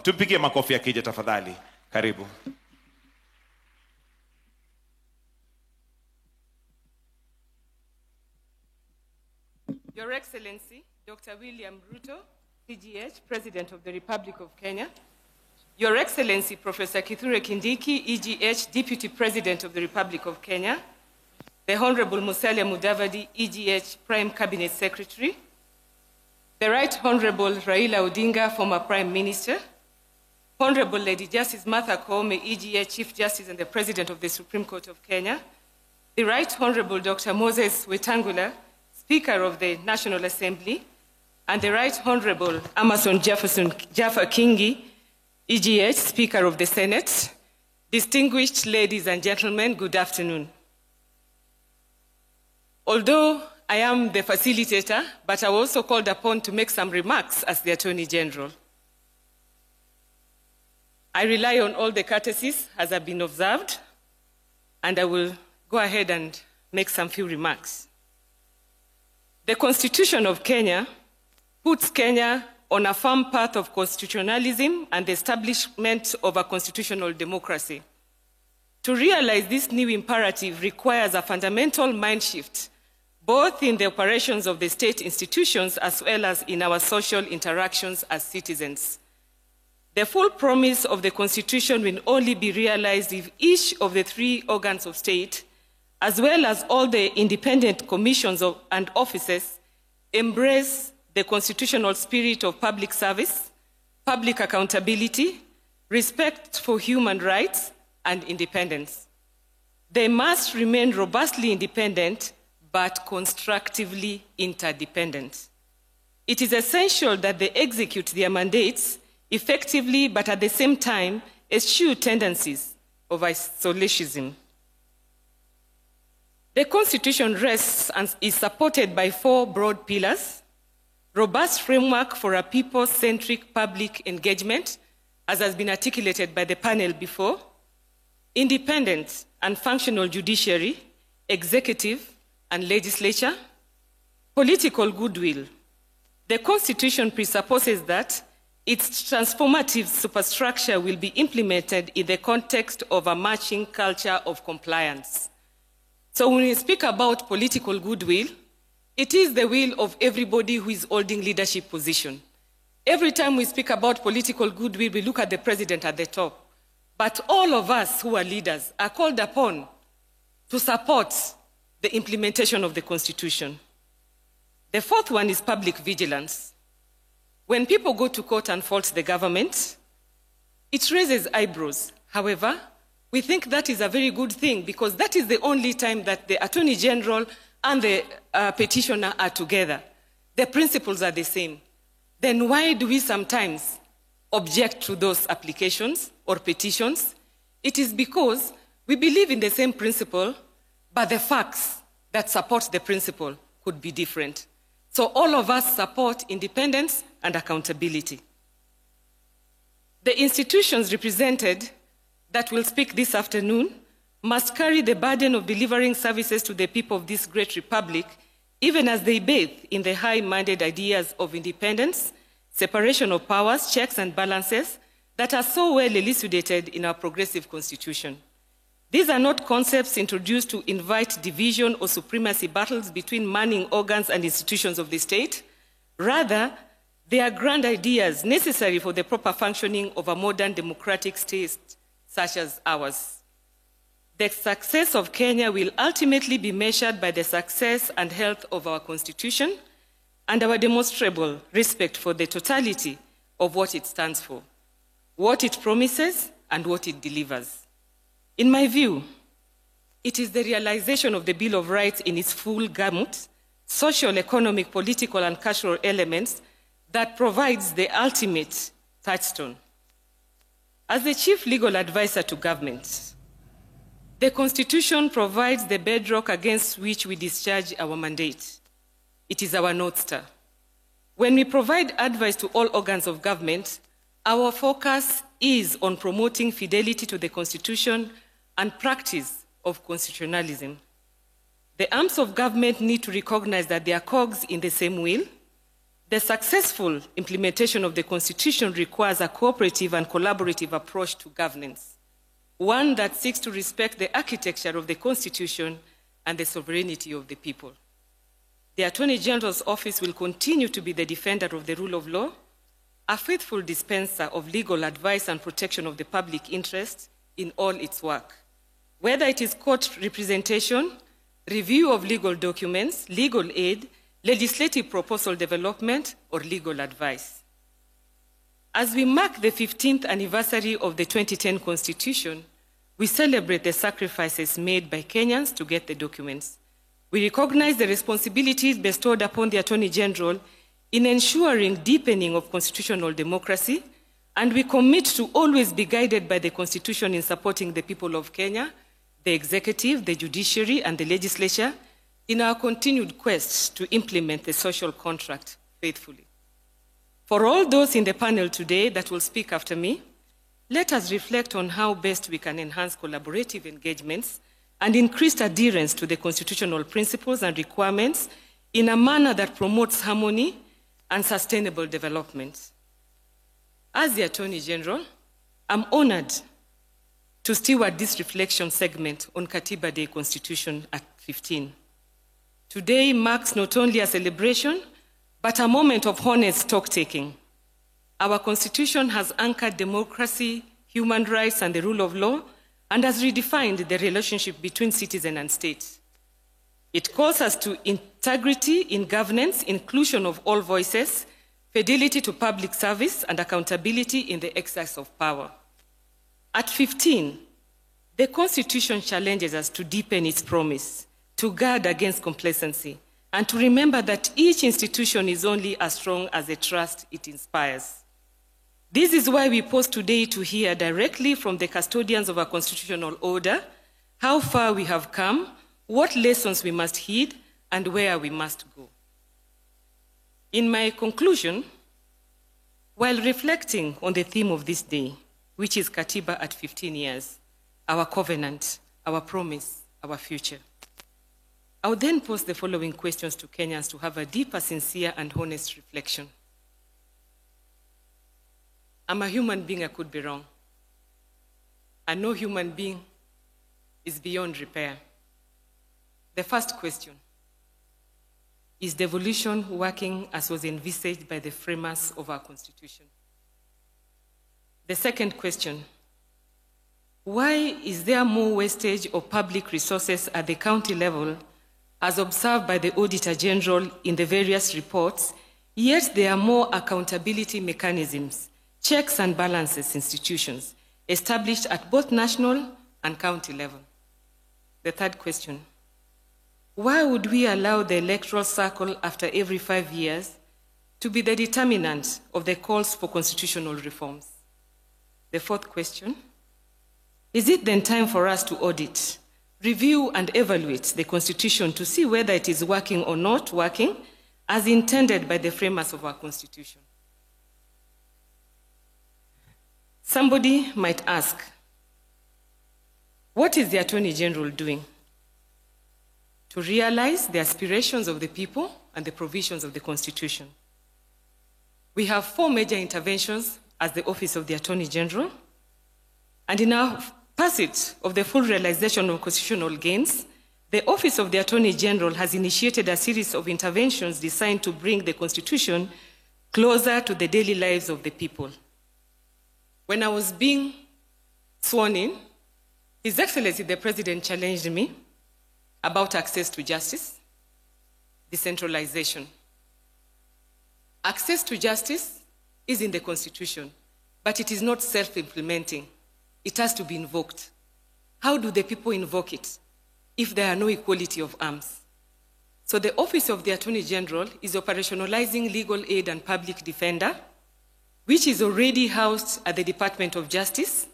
Tumpigie makofi akija tafadhali. Karibu. Your Excellency, Dr. William Ruto, CGH, President of the Republic of Kenya. Your Excellency, Professor Kithure Kindiki, EGH, Deputy President of the Republic of Kenya. The Honorable Musalia Mudavadi, EGH, Prime Cabinet Secretary. The Right Honorable Raila Odinga, former Prime Minister. Honorable Lady Justice Martha Koome, EGH, Chief Justice and the President of the Supreme Court of Kenya. The Right Honorable Dr. Moses Wetangula, Speaker of the National Assembly. And the Right Honorable Amason Jaffa Kingi, EGH, Speaker of the Senate. Distinguished ladies and gentlemen, good afternoon. Although I am the facilitator, but I was also called upon to make some remarks as the Attorney General. I rely on all the courtesies as have been observed, and I will go ahead and make some few remarks. The Constitution of Kenya puts Kenya on a firm path of constitutionalism and the establishment of a constitutional democracy. To realize this new imperative requires a fundamental mind shift, both in the operations of the state institutions as well as in our social interactions as citizens. The full promise of the Constitution will only be realized if each of the three organs of state, as well as all the independent commissions and offices, embrace the constitutional spirit of public service, public accountability, respect for human rights, and independence. They must remain robustly independent, but constructively interdependent. It is essential that they execute their mandates effectively, but at the same time, eschew tendencies of isolationism. The Constitution rests and is supported by four broad pillars: robust framework for a people-centric public engagement, as has been articulated by the panel before, independent and functional judiciary, executive and legislature, political goodwill. The Constitution presupposes that its transformative superstructure will be implemented in the context of a marching culture of compliance. So when we speak about political goodwill, it is the will of everybody who is holding leadership position. Every time we speak about political goodwill, we look at the president at the top. But all of us who are leaders are called upon to support the implementation of the Constitution. The fourth one is public vigilance. When people go to court and fault the government, it raises eyebrows. However, we think that is a very good thing because that is the only time that the Attorney General and the petitioner are together. The principles are the same. Then why do we sometimes object to those applications or petitions? It is because we believe in the same principle, but the facts that support the principle could be different. So all of us support independence and accountability. The institutions represented that will speak this afternoon must carry the burden of delivering services to the people of this great republic, even as they bathe in the high-minded ideas of independence, separation of powers, checks and balances that are so well elucidated in our progressive Constitution. These are not concepts introduced to invite division or supremacy battles between manning organs and institutions of the state. Rather, they are grand ideas necessary for the proper functioning of a modern democratic state such as ours. The success of Kenya will ultimately be measured by the success and health of our Constitution and our demonstrable respect for the totality of what it stands for, what it promises, and what it delivers. In my view, it is the realization of the Bill of Rights in its full gamut, social, economic, political, and cultural elements that provides the ultimate touchstone. As the chief legal advisor to government, the Constitution provides the bedrock against which we discharge our mandate. It is our North Star. When we provide advice to all organs of government, our focus is on promoting fidelity to the Constitution and practice of constitutionalism. The arms of government need to recognize that they are cogs in the same wheel. The successful implementation of the Constitution requires a cooperative and collaborative approach to governance, one that seeks to respect the architecture of the Constitution and the sovereignty of the people. The Attorney General's office will continue to be the defender of the rule of law, a faithful dispenser of legal advice and protection of the public interest in all its work, whether it is court representation, review of legal documents, legal aid, legislative proposal development, or legal advice. As we mark the 15th anniversary of the 2010 Constitution, we celebrate the sacrifices made by Kenyans to get the documents. We recognize the responsibilities bestowed upon the Attorney General in ensuring deepening of constitutional democracy, and we commit to always be guided by the Constitution in supporting the people of Kenya, the executive, the judiciary, and the legislature in our continued quest to implement the social contract faithfully. For all those in the panel today that will speak after me, let us reflect on how best we can enhance collaborative engagements and increased adherence to the constitutional principles and requirements in a manner that promotes harmony and sustainable development. As the Attorney General, I'm honored to steward this reflection segment on Katiba Day Constitution at 15. Today marks not only a celebration, but a moment of honest stock-taking. Our Constitution has anchored democracy, human rights, and the rule of law, and has redefined the relationship between citizen and state. It calls us to integrity in governance, inclusion of all voices, fidelity to public service, and accountability in the exercise of power. At 15, the Constitution challenges us to deepen its promise, to guard against complacency, and to remember that each institution is only as strong as the trust it inspires. This is why we pause today to hear directly from the custodians of our constitutional order how far we have come, what lessons we must heed, and where we must go. In my conclusion, while reflecting on the theme of this day, which is Katiba at 15 years, our covenant, our promise, our future, I would then pose the following questions to Kenyans to have a deeper, sincere, and honest reflection. I'm a human being, I could be wrong. And no human being is beyond repair. The first question, is devolution working as was envisaged by the framers of our Constitution? The second question, why is there more wastage of public resources at the county level as observed by the Auditor General in the various reports, yet there are more accountability mechanisms, checks and balances institutions established at both national and county level? The third question, why would we allow the electoral cycle after every 5 years to be the determinant of the calls for constitutional reforms? The fourth question, is it then time for us to audit, review and evaluate the Constitution to see whether it is working or not working as intended by the framers of our Constitution? Somebody might ask, what is the Attorney General doing to realize the aspirations of the people and the provisions of the Constitution? We have 4 major interventions as the Office of the Attorney General, and in our pursuit of the full realization of constitutional gains, the Office of the Attorney General has initiated a series of interventions designed to bring the Constitution closer to the daily lives of the people. When I was being sworn in, His Excellency the President challenged me about access to justice, decentralization. Access to justice is in the Constitution, but it is not self-implementing. It has to be invoked. How do the people invoke it if there are no equality of arms? So the Office of the Attorney General is operationalizing legal aid and public defender, which is already housed at the Department of Justice.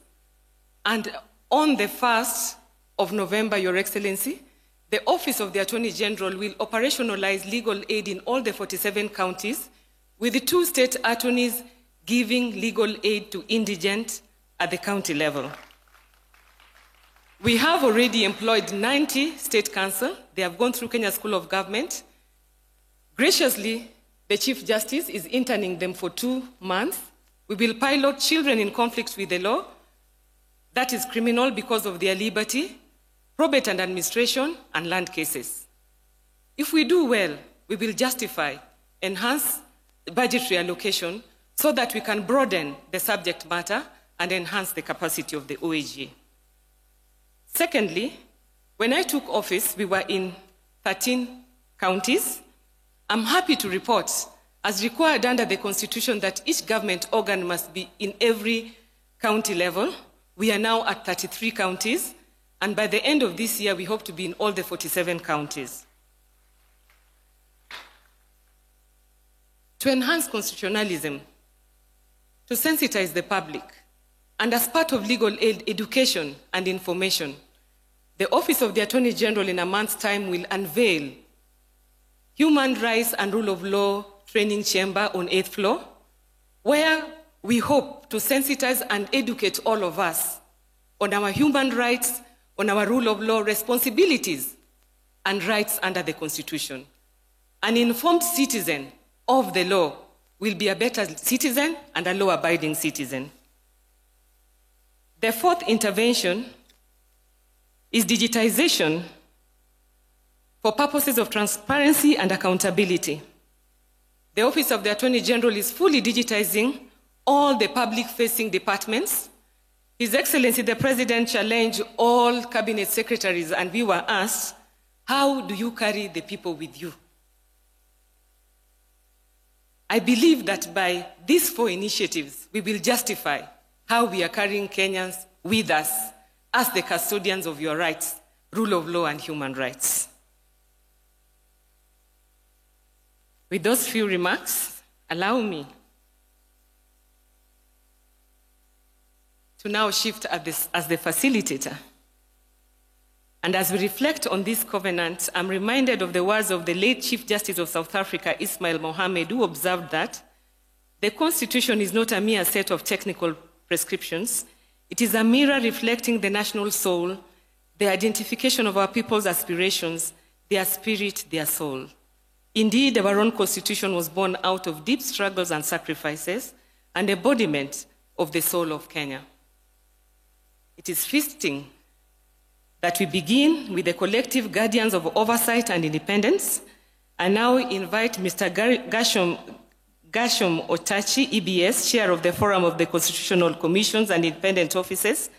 And on the 1st of November, Your Excellency, the Office of the Attorney General will operationalize legal aid in all the 47 counties, with the 2 state attorneys giving legal aid to indigent at the county level. We have already employed 90 state counsel. They have gone through Kenya School of Government. Graciously, the Chief Justice is interning them for 2 months. We will pilot children in conflict with the law. That is criminal because of their liberty, probate and administration, and land cases. If we do well, we will justify, enhance the budgetary allocation so that we can broaden the subject matter and enhance the capacity of the OAG. Secondly, when I took office, we were in 13 counties. I'm happy to report, as required under the Constitution, that each government organ must be in every county level. We are now at 33 counties, and by the end of this year, we hope to be in all the 47 counties. To enhance constitutionalism, to sensitize the public, and as part of legal aid education and information, the Office of the Attorney General in a month's time will unveil Human Rights and Rule of Law Training Chamber on 8th floor, where we hope to sensitize and educate all of us on our human rights, on our rule of law responsibilities and rights under the Constitution. An informed citizen of the law will be a better citizen and a law-abiding citizen. The fourth intervention is digitization for purposes of transparency and accountability. The Office of the Attorney General is fully digitizing all the public-facing departments. His Excellency the President challenged all cabinet secretaries, and we were asked, how do you carry the people with you? I believe that by these 4 initiatives, we will justify how we are carrying Kenyans with us as the custodians of your rights, rule of law, and human rights. With those few remarks, allow me to now shift as the facilitator. And as we reflect on this covenant, I'm reminded of the words of the late Chief Justice of South Africa, Ismail Mohammed, who observed that the Constitution is not a mere set of technical prescriptions. It is a mirror reflecting the national soul, the identification of our people's aspirations, their spirit, their soul. Indeed, our own Constitution was born out of deep struggles and sacrifices, and embodiment of the soul of Kenya. It is fitting that we begin with the collective guardians of oversight and independence, and now invite Mr. Gashom Otachi, EBS, Chair of the Forum of the Constitutional Commissions and Independent Offices,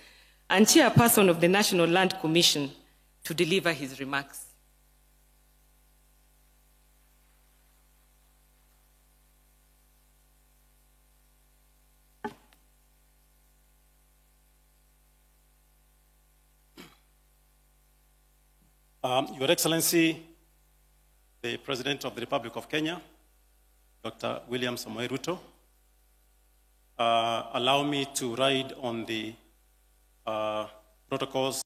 and Chairperson of the National Land Commission, to deliver his remarks. Your Excellency, the President of the Republic of Kenya, Dr. William Samoei Ruto, allow me to ride on the protocols